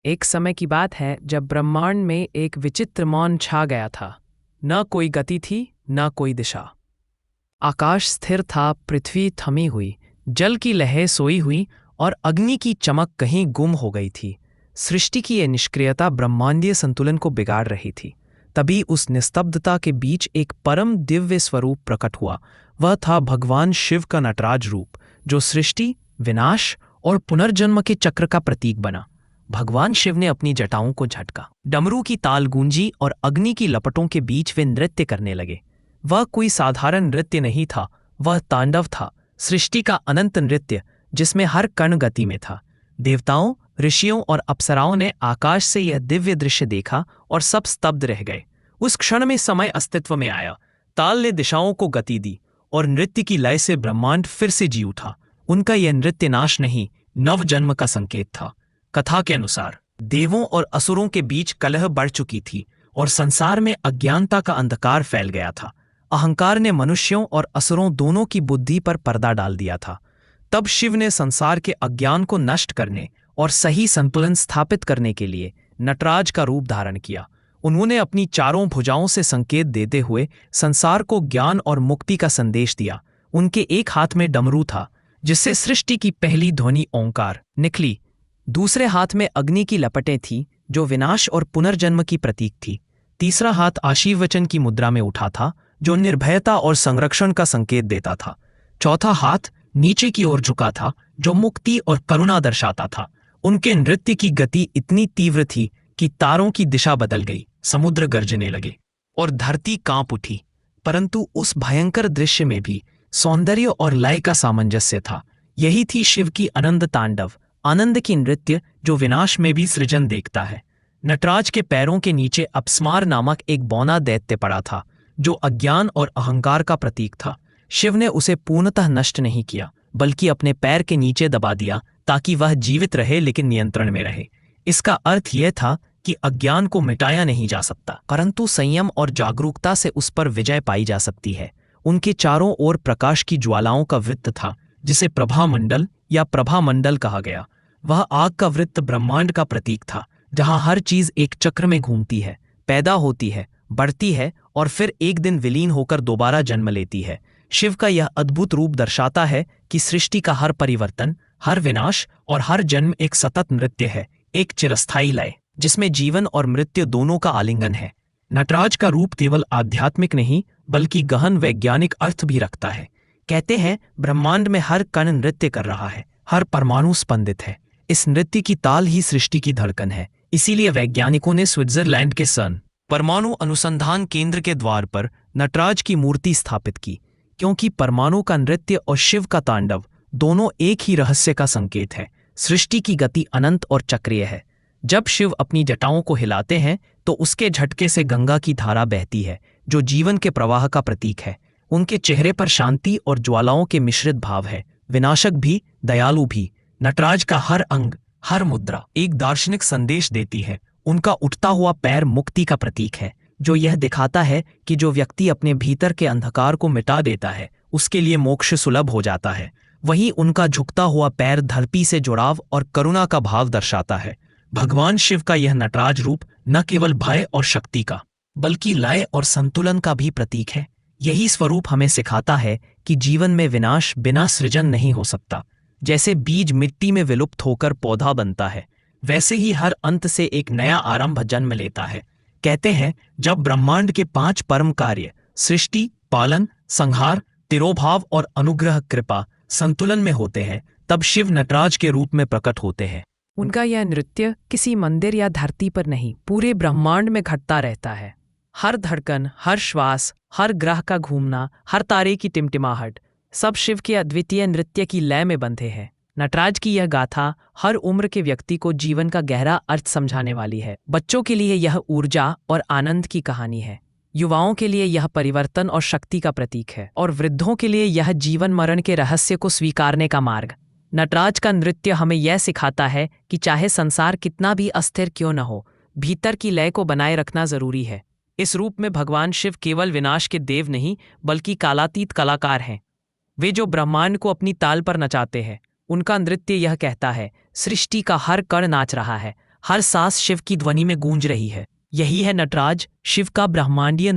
एक समय की बात है जब ब्रह्मांड में एक विचित्र मौन छा गया था। न कोई गति थी, न कोई दिशा। आकाश स्थिर था, पृथ्वी थमी हुई, जल की लहरें सोई हुई और अग्नि की चमक कहीं गुम हो गई थी। सृष्टि की यह निष्क्रियता ब्रह्मांडीय संतुलन को बिगाड़ रही थी। तभी उस निस्तब्धता के बीच एक परम दिव्य स्वरूप प्रकट हुआ। वह था भगवान शिव का नटराज रूप, जो सृष्टि, विनाश और पुनर्जन्म के चक्र का प्रतीक बना। भगवान शिव ने अपनी जटाओं को झटका, डमरू की ताल गूंजी और अग्नि की लपटों के बीच वे नृत्य करने लगे। वह कोई साधारण नृत्य नहीं था, वह तांडव था, सृष्टि का अनंत नृत्य जिसमें हर कण गति में था। देवताओं, ऋषियों और अप्सराओं ने आकाश से यह दिव्य दृश्य देखा और सब स्तब्ध रह गए। उस क्षण में समय अस्तित्व में आया, ताल ने दिशाओं को गति दी और नृत्य की लय से ब्रह्मांड फिर से जी उठा। उनका यह नृत्य नाश नहीं, नव जन्म का संकेत था। कथा के अनुसार देवों और असुरों के बीच कलह बढ़ चुकी थी और संसार में अज्ञानता का अंधकार फैल गया था। अहंकार ने मनुष्यों और असुरों दोनों की बुद्धि पर पर्दा डाल दिया था। तब शिव ने संसार के अज्ञान को नष्ट करने और सही संतुलन स्थापित करने के लिए नटराज का रूप धारण किया। उन्होंने अपनी चारों भुजाओं से संकेत देते हुए संसार को ज्ञान और मुक्ति का संदेश दिया। उनके एक हाथ में डमरू था, जिससे सृष्टि की पहली ध्वनि ओंकार निकली। दूसरे हाथ में अग्नि की लपटें थीं, जो विनाश और पुनर्जन्म की प्रतीक थी। तीसरा हाथ आशीर्वचन की मुद्रा में उठा था, जो निर्भयता और संरक्षण का संकेत देता था। चौथा हाथ नीचे की ओर झुका था, जो मुक्ति और करुणा दर्शाता था। उनके नृत्य की गति इतनी तीव्र थी कि तारों की दिशा बदल गई, समुद्र गरजने लगे और धरती कांप उठी। परंतु उस भयंकर दृश्य में भी सौंदर्य और लय का सामंजस्य था। यही थी शिव की अनंत तांडव, आनंद की नृत्य जो विनाश में भी सृजन देखता है। नटराज के पैरों के नीचे अपस्मार नामक एक बौना दैत्य पड़ा था, जो अज्ञान और अहंकार का प्रतीक था। शिव ने उसे पूर्णतः नष्ट नहीं किया, बल्कि अपने पैर के नीचे दबा दिया, ताकि वह जीवित रहे लेकिन नियंत्रण में रहे। इसका अर्थ यह था कि अज्ञान को मिटाया नहीं जा सकता, परंतु संयम और जागरूकता से उस पर विजय पाई जा सकती है। उनके चारों ओर प्रकाश की ज्वालाओं का वृत्त था, जिसे प्रभामंडल या प्रभामंडल कहा गया। वह आग का वृत्त ब्रह्मांड का प्रतीक था, जहां हर चीज एक चक्र में घूमती है, पैदा होती है, बढ़ती है और फिर एक दिन विलीन होकर दोबारा जन्म लेती है। शिव का यह अद्भुत रूप दर्शाता है कि सृष्टि का हर परिवर्तन, हर विनाश और हर जन्म एक सतत नृत्य है, एक चिरस्थायी लय जिसमें जीवन और मृत्यु दोनों का आलिंगन है। नटराज का रूप केवल आध्यात्मिक नहीं, बल्कि गहन वैज्ञानिक अर्थ भी रखता है। कहते हैं ब्रह्मांड में हर कण नृत्य कर रहा है, हर परमाणु स्पंदित है। इस नृत्य की ताल ही सृष्टि की धड़कन है। इसीलिए वैज्ञानिकों ने स्विट्जरलैंड के सन परमाणु अनुसंधान केंद्र के द्वार पर नटराज की मूर्ति स्थापित की, क्योंकि परमाणु का नृत्य और शिव का तांडव दोनों एक ही रहस्य का संकेत है। सृष्टि की गति अनंत और चक्रीय है। जब शिव अपनी जटाओं को हिलाते हैं तो उसके झटके से गंगा की धारा बहती है, जो जीवन के प्रवाह का प्रतीक है। उनके चेहरे पर शांति और ज्वालाओं के मिश्रित भाव है, विनाशक भी, दयालु भी। नटराज का हर अंग, हर मुद्रा एक दार्शनिक संदेश देती है। उनका उठता हुआ पैर मुक्ति का प्रतीक है, जो यह दिखाता है कि जो व्यक्ति अपने भीतर के अंधकार को मिटा देता है, उसके लिए मोक्ष सुलभ हो जाता है। वहीं उनका झुकता हुआ पैर धरती से जुड़ाव और करुणा का भाव दर्शाता है। भगवान शिव का यह नटराज रूप न केवल भय और शक्ति का, बल्कि लय और संतुलन का भी प्रतीक है। यही स्वरूप हमें सिखाता है कि जीवन में विनाश बिना सृजन नहीं हो सकता। जैसे बीज मिट्टी में विलुप्त होकर पौधा बनता है, वैसे ही हर अंत से एक नया आरंभ जन्म लेता है। कहते हैं जब ब्रह्मांड के 5 परम कार्य सृष्टि, पालन, संहार, तिरोभाव और अनुग्रह कृपा संतुलन में होते हैं, तब शिव नटराज के रूप में प्रकट होते हैं। उनका यह नृत्य किसी मंदिर या धरती पर नहीं, पूरे ब्रह्मांड में घटता रहता है। हर धड़कन, हर श्वास, हर ग्रह का घूमना, हर तारे की टिमटिमाहट, सब शिव के अद्वितीय नृत्य की लय में बंधे हैं। नटराज की यह गाथा हर उम्र के व्यक्ति को जीवन का गहरा अर्थ समझाने वाली है। बच्चों के लिए यह ऊर्जा और आनंद की कहानी है, युवाओं के लिए यह परिवर्तन और शक्ति का प्रतीक है, और वृद्धों के लिए यह जीवन मरण के रहस्य को स्वीकारने का मार्ग। नटराज का नृत्य हमें यह सिखाता है कि चाहे संसार कितना भी अस्थिर क्यों न हो, भीतर की लय को बनाए रखना जरूरी है। इस रूप में भगवान शिव केवल विनाश के देव नहीं, बल्कि कालातीत कलाकार हैं। वे जो ब्रह्मांड को अपनी ताल पर नचाते हैं। उनका नृत्य यह कहता है, सृष्टि का हर कण नाच रहा है, हर सांस शिव की ध्वनि में गूंज रही है। यही है नटराज, शिव का ब्रह्मांडीय